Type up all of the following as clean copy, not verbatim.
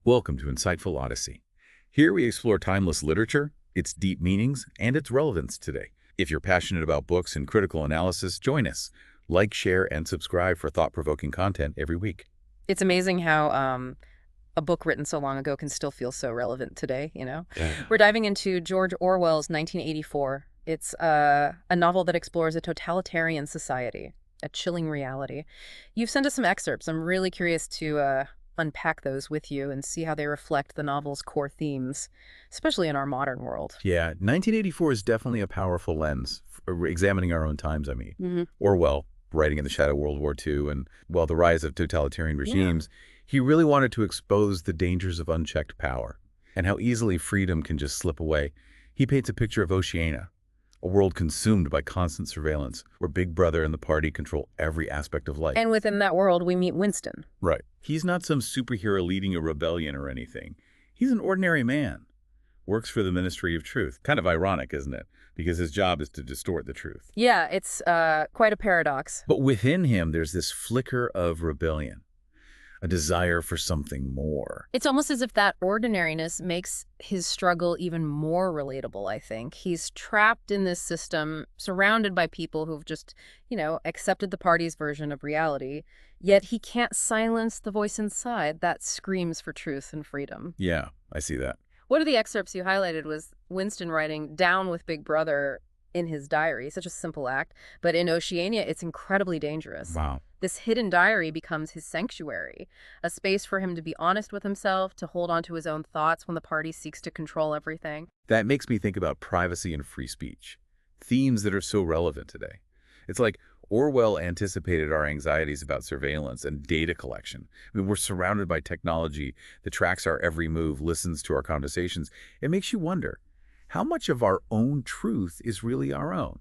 Welcome to Insightful Odyssey. Here we explore timeless literature, its deep meanings, and its relevance today. If you're passionate about books and critical analysis, join us. Like, share, and subscribe for thought-provoking content every week. It's amazing how a book written so long ago can still feel so relevant today, you know? Yeah. We're diving into George Orwell's 1984. It's a novel that explores a totalitarian society, a chilling reality. You've sent us some excerpts. I'm really curious to unpack those with you and see how they reflect the novel's core themes, especially in our modern world. Yeah, 1984 is definitely a powerful lens for examining our own times, Hmm. Orwell, writing in the shadow of World War II and, well, the rise of totalitarian Yeah. regimes, he really wanted to expose the dangers of unchecked power and how easily freedom can just slip away. He paints a picture of Oceania, a world consumed by constant surveillance, where Big Brother and the party control every aspect of life. And within that world, we meet Winston. Right. He's not some superhero leading a rebellion or anything. He's an ordinary man. Works for the Ministry of Truth. Kind of ironic, isn't it? Because his job is to distort the truth. Yeah, it's quite a paradox. But within him, there's this flicker of rebellion, a desire for something more. It's almost as if that ordinariness makes his struggle even more relatable, I think. He's trapped in this system, surrounded by people who've just, accepted the party's version of reality, yet he can't silence the voice inside that screams for truth and freedom. Yeah, I see that. One of the excerpts you highlighted was Winston writing down with Big Brother in his diary, such a simple act, but in Oceania, it's incredibly dangerous. Wow. This hidden diary becomes his sanctuary, a space for him to be honest with himself, to hold on to his own thoughts when the party seeks to control everything. That makes me think about privacy and free speech, themes that are so relevant today. It's like Orwell anticipated our anxieties about surveillance and data collection. I mean, we're surrounded by technology that tracks our every move, listens to our conversations. It makes you wonder, how much of our own truth is really our own?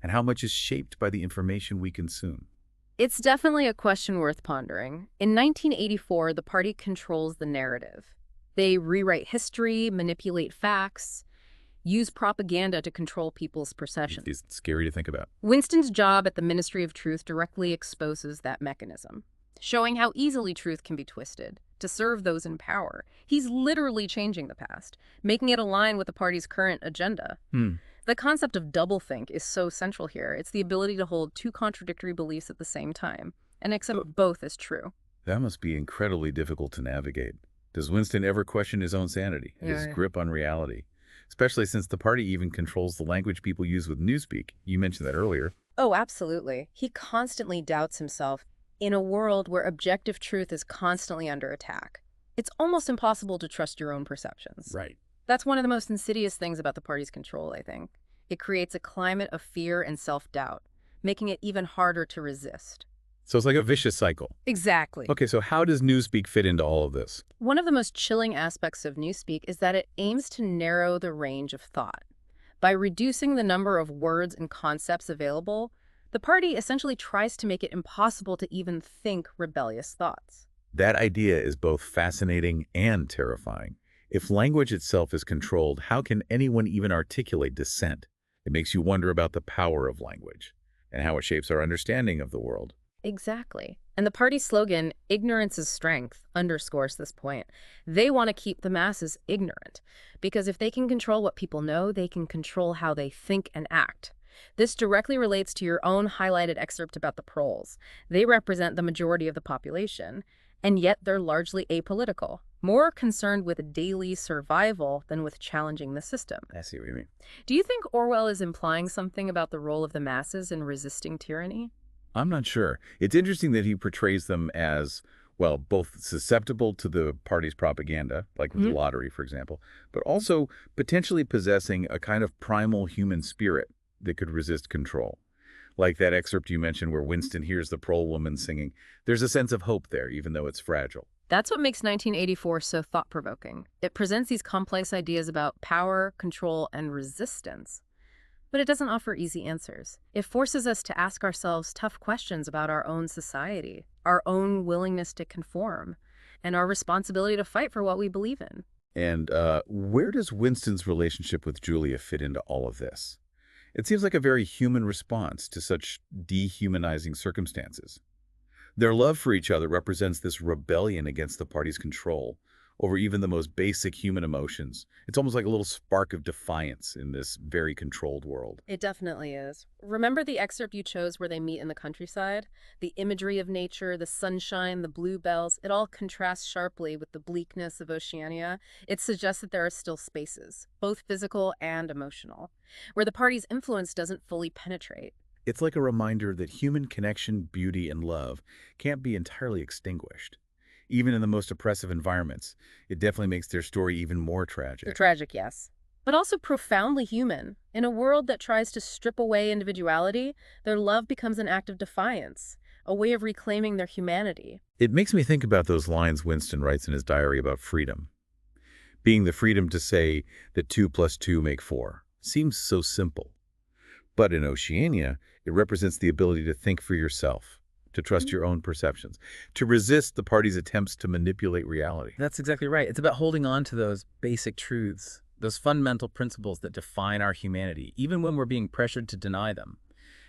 And how much is shaped by the information we consume? It's definitely a question worth pondering. In 1984, the party controls the narrative. They rewrite history, manipulate facts, use propaganda to control people's perceptions. It's scary to think about. Winston's job at the Ministry of Truth directly exposes that mechanism, showing how easily truth can be twisted to serve those in power. He's literally changing the past, making it align with the party's current agenda. The concept of doublethink is so central here. It's the ability to hold two contradictory beliefs at the same time and accept both as true. That must be incredibly difficult to navigate. Does Winston ever question his own sanity, his grip on reality? Especially since the party even controls the language people use with Newspeak. You mentioned that earlier. Oh, absolutely. He constantly doubts himself in a world where objective truth is constantly under attack. It's almost impossible to trust your own perceptions. Right. That's one of the most insidious things about the party's control, I think. It creates a climate of fear and self-doubt, making it even harder to resist. So it's like a vicious cycle. Exactly. Okay, so how does Newspeak fit into all of this? One of the most chilling aspects of Newspeak is that it aims to narrow the range of thought. By reducing the number of words and concepts available, the party essentially tries to make it impossible to even think rebellious thoughts. That idea is both fascinating and terrifying. If language itself is controlled, how can anyone even articulate dissent? It makes you wonder about the power of language and how it shapes our understanding of the world. Exactly. And the party's slogan, "Ignorance is strength," underscores this point. They want to keep the masses ignorant, because if they can control what people know, they can control how they think and act. This directly relates to your own highlighted excerpt about the proles. They represent the majority of the population, and yet they're largely apolitical, more concerned with daily survival than with challenging the system. I see what you mean. Do you think Orwell is implying something about the role of the masses in resisting tyranny? I'm not sure. It's interesting that he portrays them as, well, both susceptible to the party's propaganda, like with the lottery, for example, but also potentially possessing a kind of primal human spirit that could resist control. Like that excerpt you mentioned where Winston hears the prole woman singing. There's a sense of hope there, even though it's fragile. That's what makes 1984 so thought-provoking. It presents these complex ideas about power, control, and resistance. But it doesn't offer easy answers. It forces us to ask ourselves tough questions about our own society, our own willingness to conform, and our responsibility to fight for what we believe in. And where does Winston's relationship with Julia fit into all of this? It seems like a very human response to such dehumanizing circumstances. Their love for each other represents this rebellion against the party's control, over even the most basic human emotions. It's almost like a little spark of defiance in this very controlled world. It definitely is. Remember the excerpt you chose where they meet in the countryside? The imagery of nature, the sunshine, the bluebells, it all contrasts sharply with the bleakness of Oceania. It suggests that there are still spaces, both physical and emotional, where the party's influence doesn't fully penetrate. It's like a reminder that human connection, beauty, and love can't be entirely extinguished. Even in the most oppressive environments, it definitely makes their story even more tragic. Tragic, yes. But also profoundly human. In a world that tries to strip away individuality, their love becomes an act of defiance, a way of reclaiming their humanity. It makes me think about those lines Winston writes in his diary about freedom. Being the freedom to say that 2 plus 2 make 4 seems so simple. But in Oceania, it represents the ability to think for yourself, to trust your own perceptions, to resist the party's attempts to manipulate reality. That's exactly right. It's about holding on to those basic truths, those fundamental principles that define our humanity, even when we're being pressured to deny them.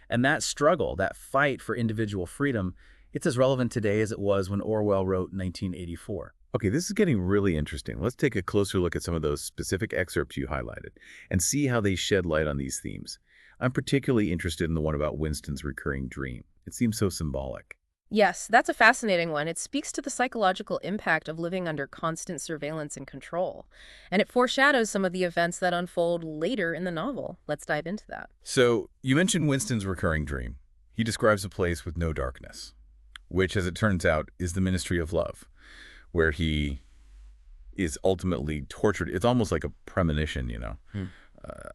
And that struggle, that fight for individual freedom, it's as relevant today as it was when Orwell wrote 1984. Okay, this is getting really interesting. Let's take a closer look at some of those specific excerpts you highlighted and see how they shed light on these themes. I'm particularly interested in the one about Winston's recurring dream. It seems so symbolic. Yes, that's a fascinating one. It speaks to the psychological impact of living under constant surveillance and control. And it foreshadows some of the events that unfold later in the novel. Let's dive into that. So, you mentioned Winston's recurring dream. He describes a place with no darkness, which, as it turns out, is the Ministry of Love, where he is ultimately tortured. It's almost like a premonition,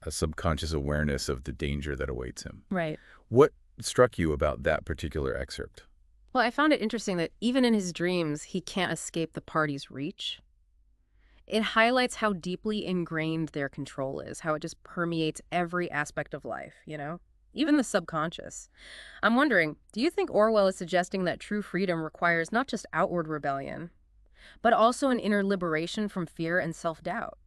a subconscious awareness of the danger that awaits him. Right. What struck you about that particular excerpt? Well, I found it interesting that even in his dreams, he can't escape the party's reach. It highlights how deeply ingrained their control is, how it just permeates every aspect of life, even the subconscious. I'm wondering, do you think Orwell is suggesting that true freedom requires not just outward rebellion, but also an inner liberation from fear and self-doubt?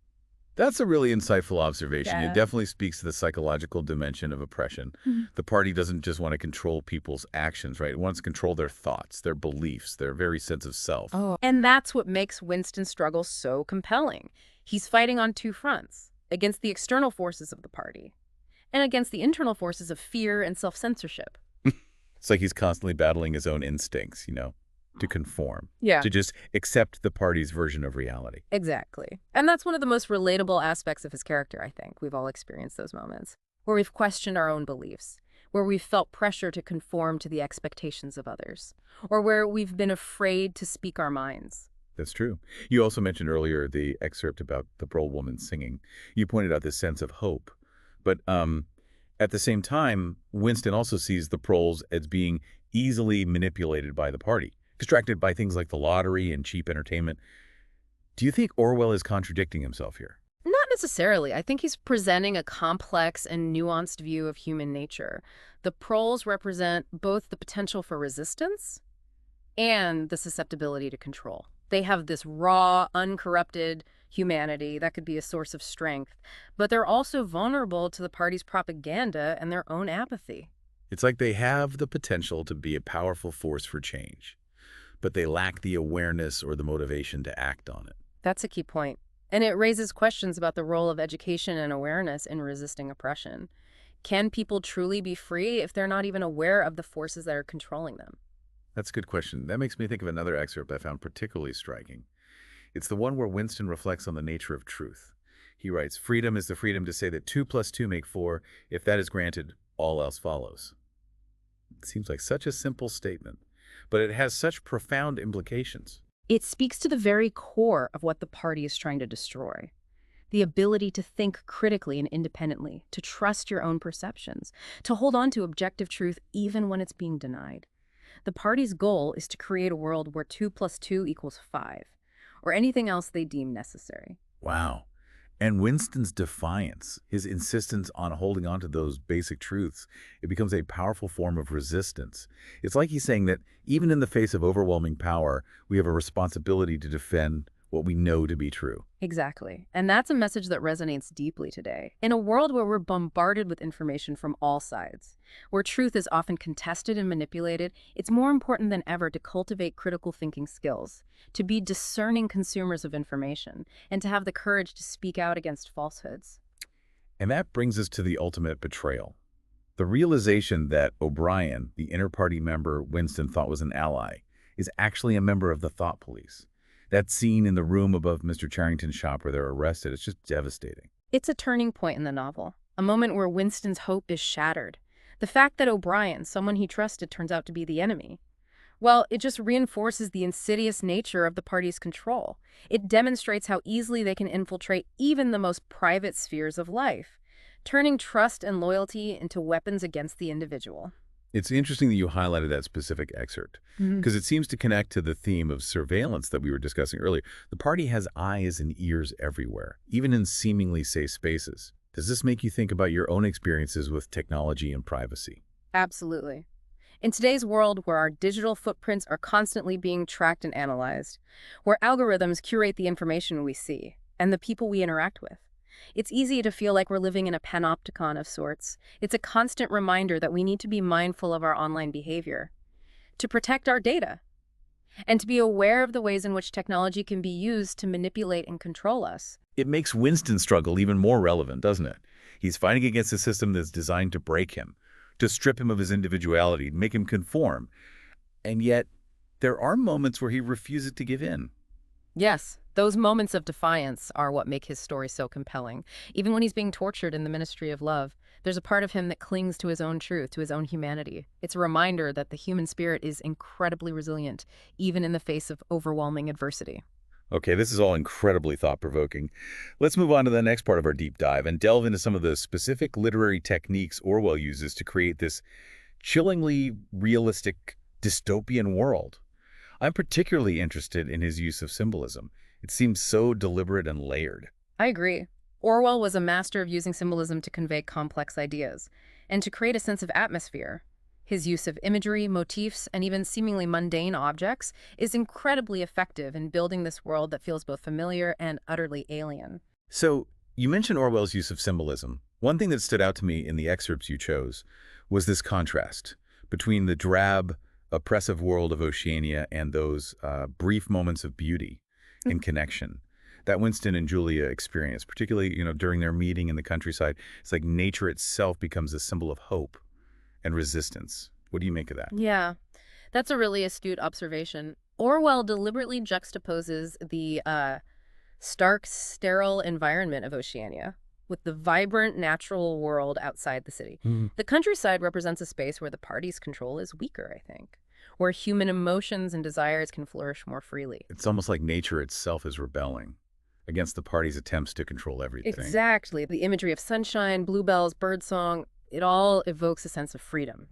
That's a really insightful observation. Yeah. It definitely speaks to the psychological dimension of oppression. The party doesn't just want to control people's actions, right? It wants to control their thoughts, their beliefs, their very sense of self. Oh. And that's what makes Winston's struggle so compelling. He's fighting on two fronts, against the external forces of the party and against the internal forces of fear and self-censorship. It's like he's constantly battling his own instincts, to conform, Yeah. to just accept the party's version of reality. Exactly. And that's one of the most relatable aspects of his character, I think. We've all experienced those moments where we've questioned our own beliefs, where we've felt pressure to conform to the expectations of others, or where we've been afraid to speak our minds. That's true. You also mentioned earlier the excerpt about the Pearl woman singing. You pointed out this sense of hope. But at the same time, Winston also sees the proles as being easily manipulated by the party, distracted by things like the lottery and cheap entertainment. Do you think Orwell is contradicting himself here? Not necessarily. I think he's presenting a complex and nuanced view of human nature. The proles represent both the potential for resistance and the susceptibility to control. They have this raw, uncorrupted humanity that could be a source of strength, but they're also vulnerable to the party's propaganda and their own apathy. It's like they have the potential to be a powerful force for change, but they lack the awareness or the motivation to act on it. That's a key point. And it raises questions about the role of education and awareness in resisting oppression. Can people truly be free if they're not even aware of the forces that are controlling them? That's a good question. That makes me think of another excerpt I found particularly striking. It's the one where Winston reflects on the nature of truth. He writes, "Freedom is the freedom to say that 2 plus 2 make 4. If that is granted, all else follows." It seems like such a simple statement, but it has such profound implications. It speaks to the very core of what the party is trying to destroy. The ability to think critically and independently, to trust your own perceptions, to hold on to objective truth even when it's being denied. The party's goal is to create a world where 2 plus 2 equals 5, or anything else they deem necessary. Wow. And Winston's defiance, his insistence on holding on to those basic truths, it becomes a powerful form of resistance. It's like he's saying that even in the face of overwhelming power, we have a responsibility to defend what we know to be true. Exactly. And that's a message that resonates deeply today. In a world where we're bombarded with information from all sides, where truth is often contested and manipulated, it's more important than ever to cultivate critical thinking skills, to be discerning consumers of information, and to have the courage to speak out against falsehoods. And that brings us to the ultimate betrayal. The realization that O'Brien, the inter-party member Winston thought was an ally, is actually a member of the thought police. That scene in the room above Mr. Charrington's shop where they're arrested, it's just devastating. It's a turning point in the novel, a moment where Winston's hope is shattered. The fact that O'Brien, someone he trusted, turns out to be the enemy, well, it just reinforces the insidious nature of the party's control. It demonstrates how easily they can infiltrate even the most private spheres of life, turning trust and loyalty into weapons against the individual. It's interesting that you highlighted that specific excerpt, because it seems to connect to the theme of surveillance that we were discussing earlier. The party has eyes and ears everywhere, even in seemingly safe spaces. Does this make you think about your own experiences with technology and privacy? Absolutely. In today's world where our digital footprints are constantly being tracked and analyzed, where algorithms curate the information we see and the people we interact with, it's easy to feel like we're living in a panopticon of sorts. It's a constant reminder that we need to be mindful of our online behavior, to protect our data, and to be aware of the ways in which technology can be used to manipulate and control us. It makes Winston's struggle even more relevant, doesn't it? He's fighting against a system that's designed to break him, to strip him of his individuality, to make him conform. And yet, there are moments where he refuses to give in. Yes, those moments of defiance are what make his story so compelling. Even when he's being tortured in the Ministry of Love, there's a part of him that clings to his own truth, to his own humanity. It's a reminder that the human spirit is incredibly resilient, even in the face of overwhelming adversity. Okay, this is all incredibly thought-provoking. Let's move on to the next part of our deep dive and delve into some of the specific literary techniques Orwell uses to create this chillingly realistic dystopian world. I'm particularly interested in his use of symbolism. It seems so deliberate and layered. I agree. Orwell was a master of using symbolism to convey complex ideas and to create a sense of atmosphere. His use of imagery, motifs, and even seemingly mundane objects is incredibly effective in building this world that feels both familiar and utterly alien. So, you mentioned Orwell's use of symbolism. One thing that stood out to me in the excerpts you chose was this contrast between the drab, oppressive world of Oceania and those brief moments of beauty and connection that Winston and Julia experience, particularly, during their meeting in the countryside. It's like nature itself becomes a symbol of hope and resistance. What do you make of that? Yeah, that's a really astute observation. Orwell deliberately juxtaposes the stark, sterile environment of Oceania with the vibrant natural world outside the city. The countryside represents a space where the party's control is weaker, I think, where human emotions and desires can flourish more freely. It's almost like nature itself is rebelling against the party's attempts to control everything. Exactly. The imagery of sunshine, bluebells, birdsong, it all evokes a sense of freedom,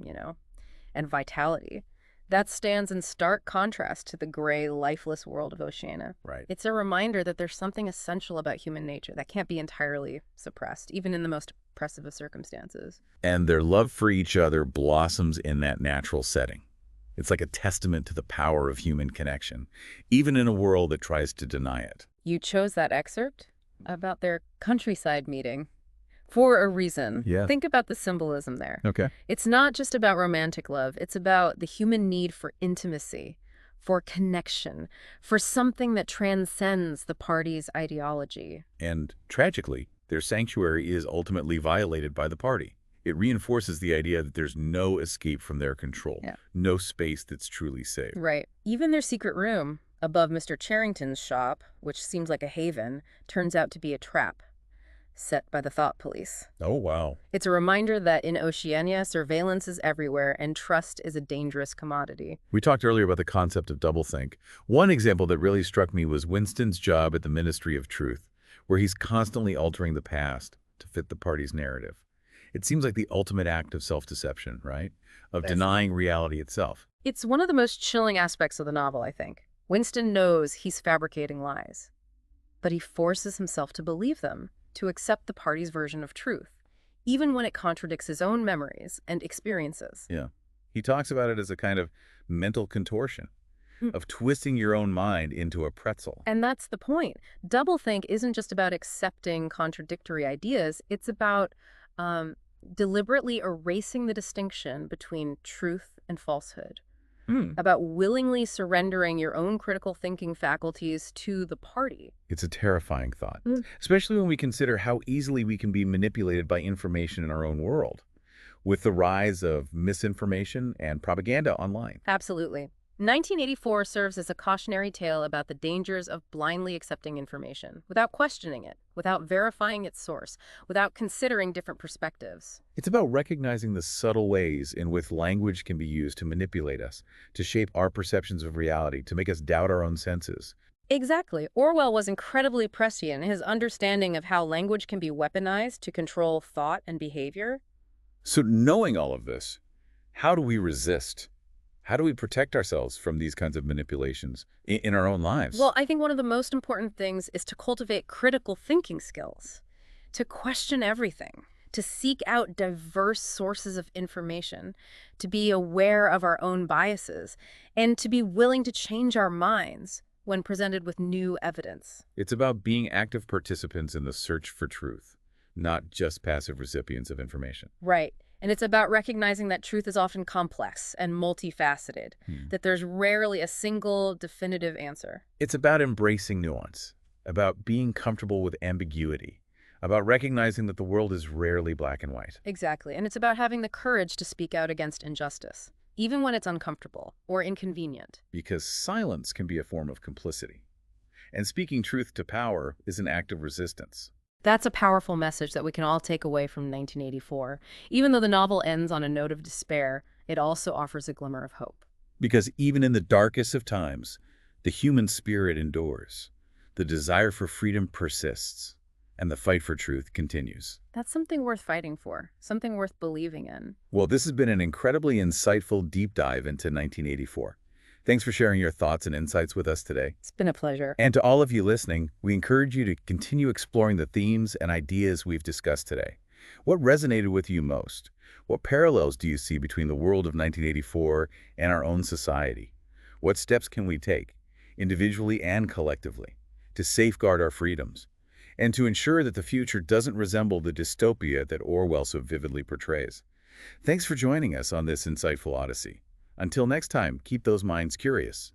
and vitality. That stands in stark contrast to the gray, lifeless world of Oceania. Right. It's a reminder that there's something essential about human nature that can't be entirely suppressed, even in the most oppressive of circumstances. And their love for each other blossoms in that natural setting. It's like a testament to the power of human connection, even in a world that tries to deny it. You chose that excerpt about their countryside meeting for a reason. Yeah. Think about the symbolism there. Okay. It's not just about romantic love. It's about the human need for intimacy, for connection, for something that transcends the party's ideology. And tragically, their sanctuary is ultimately violated by the party. It reinforces the idea that there's no escape from their control, no space that's truly safe. Right. Even their secret room above Mr. Charrington's shop, which seems like a haven, turns out to be a trap set by the thought police. Oh, wow. It's a reminder that in Oceania, surveillance is everywhere and trust is a dangerous commodity. We talked earlier about the concept of doublethink. One example that really struck me was Winston's job at the Ministry of Truth, where he's constantly altering the past to fit the party's narrative. It seems like the ultimate act of self-deception, right? Of denying reality itself. It's one of the most chilling aspects of the novel, I think. Winston knows he's fabricating lies, but he forces himself to believe them, to accept the party's version of truth, even when it contradicts his own memories and experiences. Yeah. He talks about it as a kind of mental contortion. Mm. of twisting your own mind into a pretzel. And that's the point. Doublethink isn't just about accepting contradictory ideas. It's about um, deliberately erasing the distinction between truth and falsehood, Hmm. about willingly surrendering your own critical thinking faculties to the party. It's a terrifying thought, Mm. especially when we consider how easily we can be manipulated by information in our own world, with the rise of misinformation and propaganda online. Absolutely. 1984 serves as a cautionary tale about the dangers of blindly accepting information, without questioning it, without verifying its source, without considering different perspectives. It's about recognizing the subtle ways in which language can be used to manipulate us, to shape our perceptions of reality, to make us doubt our own senses. Exactly. Orwell was incredibly prescient in his understanding of how language can be weaponized to control thought and behavior. So knowing all of this, how do we resist? How do we protect ourselves from these kinds of manipulations in our own lives? Well, I think one of the most important things is to cultivate critical thinking skills, to question everything, to seek out diverse sources of information, to be aware of our own biases, and to be willing to change our minds when presented with new evidence. It's about being active participants in the search for truth, not just passive recipients of information. Right. And it's about recognizing that truth is often complex and multifaceted, that there's rarely a single definitive answer. It's about embracing nuance, about being comfortable with ambiguity, about recognizing that the world is rarely black and white. Exactly. And it's about having the courage to speak out against injustice, even when it's uncomfortable or inconvenient. Because silence can be a form of complicity. And speaking truth to power is an act of resistance. That's a powerful message that we can all take away from 1984. Even though the novel ends on a note of despair, it also offers a glimmer of hope. Because even in the darkest of times, the human spirit endures, the desire for freedom persists, and the fight for truth continues. That's something worth fighting for, something worth believing in. Well, this has been an incredibly insightful deep dive into 1984. Thanks for sharing your thoughts and insights with us today. It's been a pleasure. And to all of you listening, we encourage you to continue exploring the themes and ideas we've discussed today. What resonated with you most? What parallels do you see between the world of 1984 and our own society? What steps can we take, individually and collectively, to safeguard our freedoms and to ensure that the future doesn't resemble the dystopia that Orwell so vividly portrays? Thanks for joining us on this insightful odyssey. Until next time, keep those minds curious.